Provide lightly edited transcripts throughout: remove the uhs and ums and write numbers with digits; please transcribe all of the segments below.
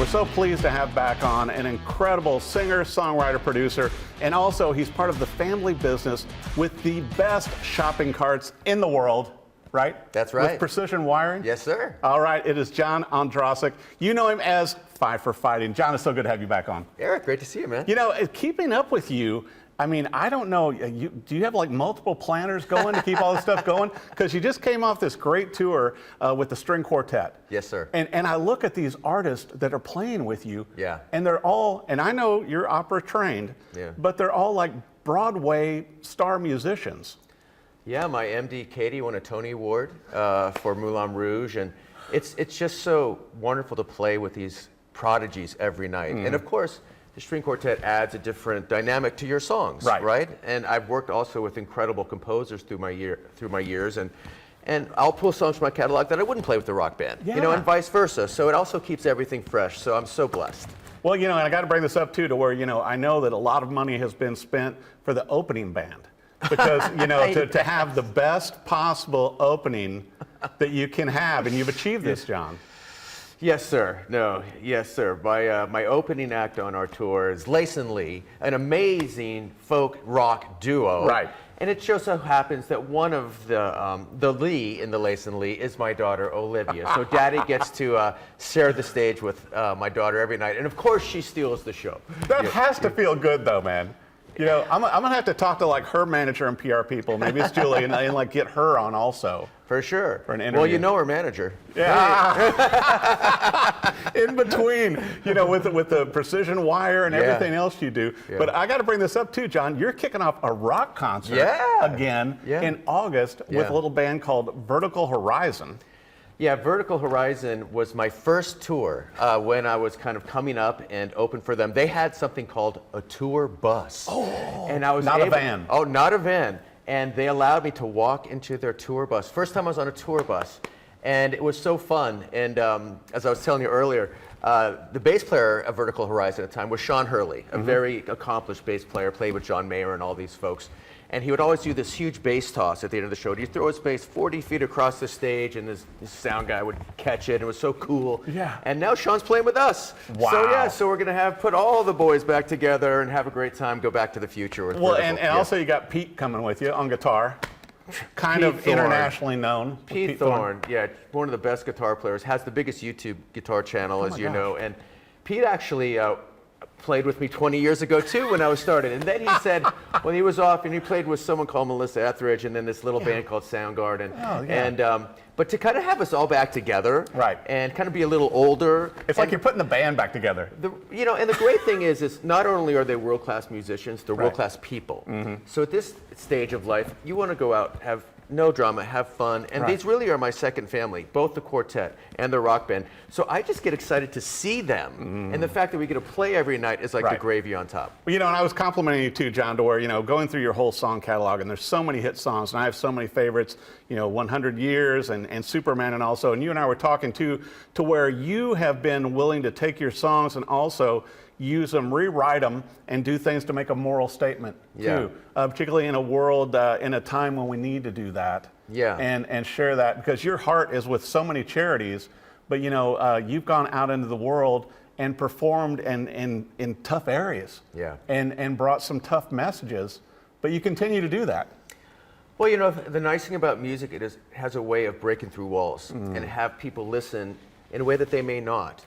We're so pleased to have back on an incredible singer, songwriter, producer, and also he's part of the family business with the best shopping carts in the world, right? That's right. With precision wiring? Yes, sir. All right, it is John Ondrasik. You know him as Five for Fighting. John, it's so good to have you back on. Eric, great to see you, man. You know, keeping up with you, I mean, I don't know, do you have like multiple planners going to keep all this stuff going? Because you just came off this great tour with the String Quartet. Yes, sir. And I look at these artists that are playing with you, Yeah. and they're all, and I know you're opera trained, Yeah. but they're all like Broadway star musicians. Yeah, my MD Katie won a Tony Award for Moulin Rouge, and it's just so wonderful to play with these prodigies every night. And of course, the String Quartet adds a different dynamic to your songs, right? And I've worked also with incredible composers through my years, and I'll pull songs from my catalog that I wouldn't play with the rock band, you know, and vice versa. So it also keeps everything fresh. So I'm so blessed. Well, you know, and I got to bring this up too, to where, you know, I know that a lot of money has been spent for the opening band, because you know, to have the best possible opening that you can have, and you've achieved this, John. Yes, sir. No, yes, sir. My opening act on our tour is Lace and Lee, an amazing folk rock duo. Right. And it just so happens that one of the Lee in the Lace and Lee is my daughter, Olivia. So Daddy gets to share the stage with my daughter every night. And of course, she steals the show. That has to feel good though, man. You know, I'm gonna have to talk to like her manager and PR people, maybe it's Julie, and like get her on also. For sure. For an interview. Well, you know her manager. Yeah. In between, you know, with the precision wire and everything else you do. Yeah. But I got to bring this up too, John. You're kicking off a rock concert again in August with a little band called Vertical Horizon. Yeah, Vertical Horizon was my first tour when I was kind of coming up and open for them. They had something called a tour bus. Oh, and I was not a van. Oh, not a van. And they allowed me to walk into their tour bus. First time I was on a tour bus. And it was so fun. And as I was telling you earlier, the bass player of Vertical Horizon at the time was Sean Hurley, a very accomplished bass player, played with John Mayer and all these folks. And he would always do this huge bass toss at the end of the show. He'd throw his bass 40 feet across the stage, and this sound guy would catch it. It was so cool. Yeah. And now Sean's playing with us. Wow. So yeah, so we're gonna put all the boys back together and have a great time. Go back to the future with Well, Vertical. and also you got Pete coming with you on guitar, kind of internationally known. Pete Thorne, yeah, one of the best guitar players. Has the biggest YouTube guitar channel, as you know. And Pete actually played with me 20 years ago too when I was starting. And then he said, when he was off, and he played with someone called Melissa Etheridge and then this little band called Soundgarden. And but to kind of have us all back together, and kind of be a little older. It's like you're putting the band back together. You know, and the great thing is not only are they world-class musicians, they're world-class people. So at this stage of life, you want to go out, have no drama, have fun, and these really are my second family, both the quartet and the rock band. So I just get excited to see them, and the fact that we get to play every night is like the gravy on top. Well, you know, and I was complimenting you too, John, to where, you know, going through your whole song catalog, and there's so many hit songs, and I have so many favorites, you know, 100 Years and Superman, and also, and you and I were talking too, to where you have been willing to take your songs and also use them, rewrite them, and do things to make a moral statement too. Particularly in a world, in a time when we need to do that. And share that, because your heart is with so many charities, but you know, you've gone out into the world and performed in tough areas. And brought some tough messages, but you continue to do that. Well, you know, the nice thing about music, it has a way of breaking through walls and have people listen in a way that they may not.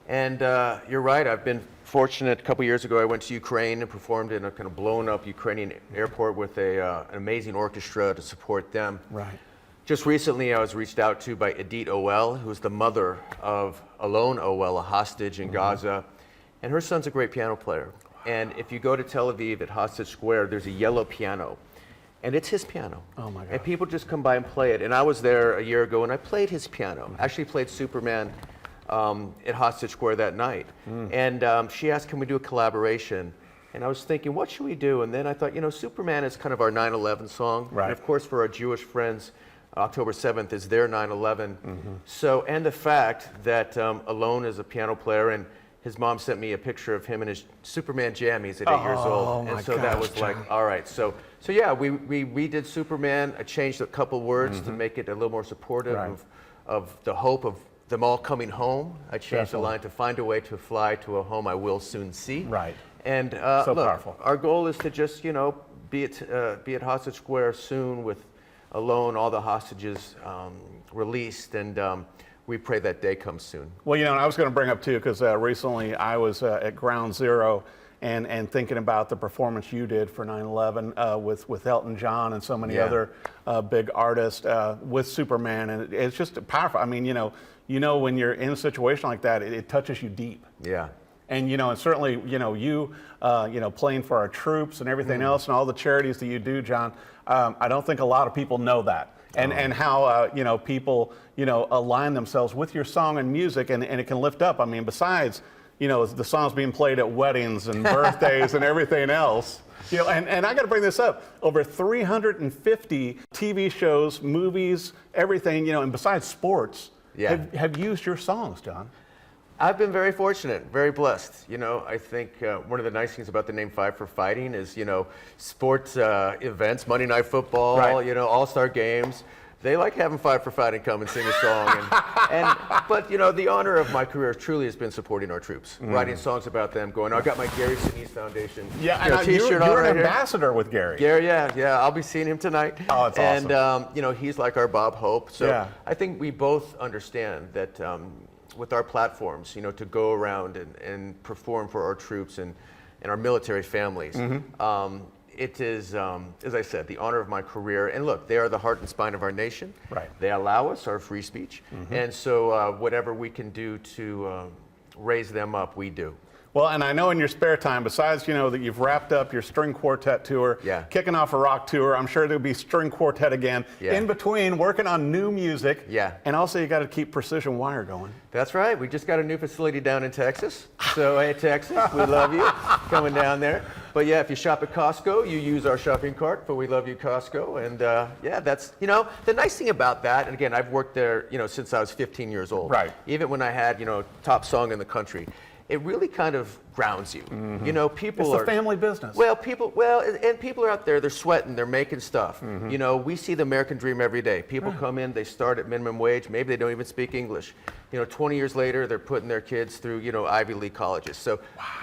And you're right, I've been fortunate. A couple years ago, I went to Ukraine and performed in a kind of blown up Ukrainian airport with an amazing orchestra to support them. Just recently, I was reached out to by Edith Owell, who's the mother of Alon Owell, a hostage in Gaza. And her son's a great piano player. And if you go to Tel Aviv at Hostage Square, there's a yellow piano. And it's his piano. Oh my God. And people just come by and play it. And I was there a year ago and I played his piano. Actually played Superman at Hostage Square that night. And she asked, can we do a collaboration? And I was thinking, what should we do? And then I thought, you know, Superman is kind of our 9/11 song. And of course, for our Jewish friends, October 7th is their 9/11. So, and the fact that Alon is a piano player, and his mom sent me a picture of him in his Superman jammies at 8 years old. And so that was like, all right. So yeah, we did Superman. I changed a couple words to make it a little more supportive of the hope of them all coming home. I changed the Definitely. line to find a way to fly to a home I will soon see. Right. And So look, powerful. our goal is to just, be at Hostage Square soon with Alone, all the hostages released, and we pray that day comes soon. Well, and I was going to bring up too, because recently I was at Ground Zero and thinking about the performance you did for 9/11 with Elton John and so many other big artists with Superman, and it's just powerful. I mean, when you're in a situation like that, it touches you deep. Yeah. And and certainly you playing for our troops and everything else and all the charities that you do, John. I don't think a lot of people know that. And how people align themselves with your song and music, and it can lift up. I mean, besides the songs being played at weddings and birthdays and everything else. And I got to bring this up. Over 350 TV shows, movies, everything. And besides sports, have used your songs, John. I've been very fortunate, very blessed. I think one of the nice things about the name Five for Fighting is, sports events, Monday Night Football, Right. All-Star games. They like having Five for Fighting come and sing a song. But the honor of my career truly has been supporting our troops, writing songs about them, going, I got my Gary Sinise Foundation you're T-shirt on right an here. ambassador with Gary. Gary, yeah, I'll be seeing him tonight. Oh, it's awesome. And, he's like our Bob Hope. So Yeah. I think we both understand that with our platforms, to go around and perform for our troops and our military families. It is, as I said, the honor of my career. And look, they are the heart and spine of our nation. Right. They allow us our free speech. And so whatever we can do to raise them up, we do. Well, and I know in your spare time, besides, that you've wrapped up your String Quartet Tour, kicking off a rock tour, I'm sure there'll be String Quartet again. In between, working on new music. And also you got to keep Precision Wire going. That's right. We just got a new facility down in Texas. So, hey, Texas, we love you coming down there. But yeah, if you shop at Costco, you use our shopping cart, but we love you, Costco. And that's, the nice thing about that, and again, I've worked there, since I was 15 years old. Right. Even when I had, top song in the country. It really kind of grounds you. People It's a family business. People are out there, they're sweating, they're making stuff. We see the American dream every day. People come in, they start at minimum wage, maybe they don't even speak English. 20 years later, they're putting their kids through, Ivy League colleges. So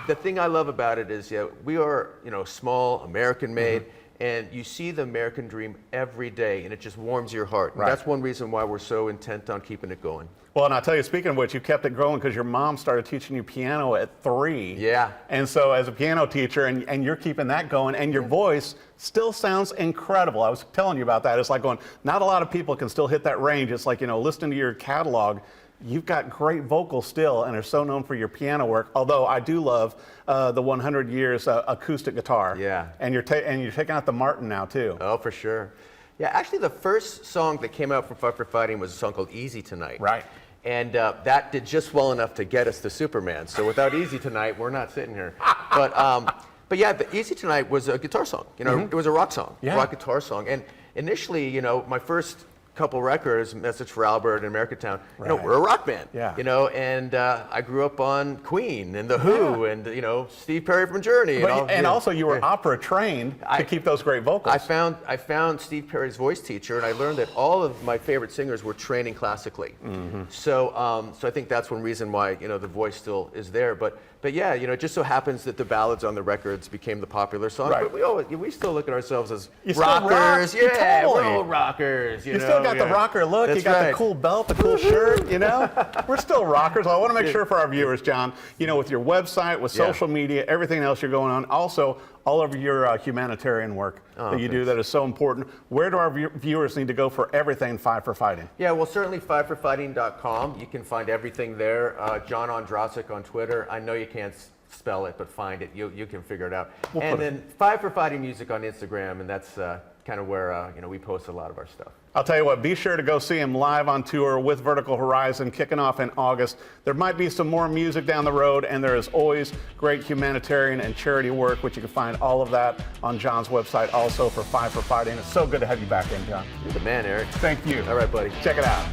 the thing I love about it is, we are, small, American-made, and you see the American dream every day, and it just warms your heart. Right. That's one reason why we're so intent on keeping it going. Well, and I'll tell you, speaking of which, you kept it growing because your mom started teaching you piano at 3. Yeah. And so as a piano teacher, and you're keeping that going, and your voice still sounds incredible. I was telling you about that. It's like going, not a lot of people can still hit that range. It's like, listening to your catalog, you've got great vocals still and are so known for your piano work. Although I do love the 100 Years acoustic guitar. Yeah. And you're taking out the Martin now, too. Oh, for sure. Yeah, actually the first song that came out from Fight for Fighting was a song called Easy Tonight. Right. And that did just well enough to get us to Superman. So without Easy Tonight, we're not sitting here. But yeah, the Easy Tonight was a guitar song. It was a rock song, rock guitar song. And initially, my first couple records, Message for Albert and American Town, we're a rock band. And I grew up on Queen and The Who and Steve Perry from Journey. And also you were opera trained to keep those great vocals. I found Steve Perry's voice teacher, and I learned that all of my favorite singers were training classically. So I think that's one reason why the voice still is there. But yeah, it just so happens that the ballads on the records became the popular song. Right. But we still look at ourselves as You still rock? rockers. You Yeah, totally. we're all rockers. You still got the rocker look. That's you got right. the cool belt, the cool shirt. We're still rockers. I want to make sure for our viewers, John, with your website, with social media, everything else you're going on, also all of your humanitarian work that you do that is so important. Where do our viewers need to go for everything Five for Fighting? Yeah, well, certainly fiveforfighting.com. You can find everything there. John Ondrasik on Twitter. I know you can't spell it, but find it. You can figure it out. And then Five for Fighting Music on Instagram, and that's kind of where we post a lot of our stuff. I'll tell you what, be sure to go see him live on tour with Vertical Horizon, kicking off in August. There might be some more music down the road, and there is always great humanitarian and charity work, which you can find all of that on John's website also for Five for Fighting. It's so good to have you back in, John. You're the man, Eric. Thank you. All right, buddy. Check it out.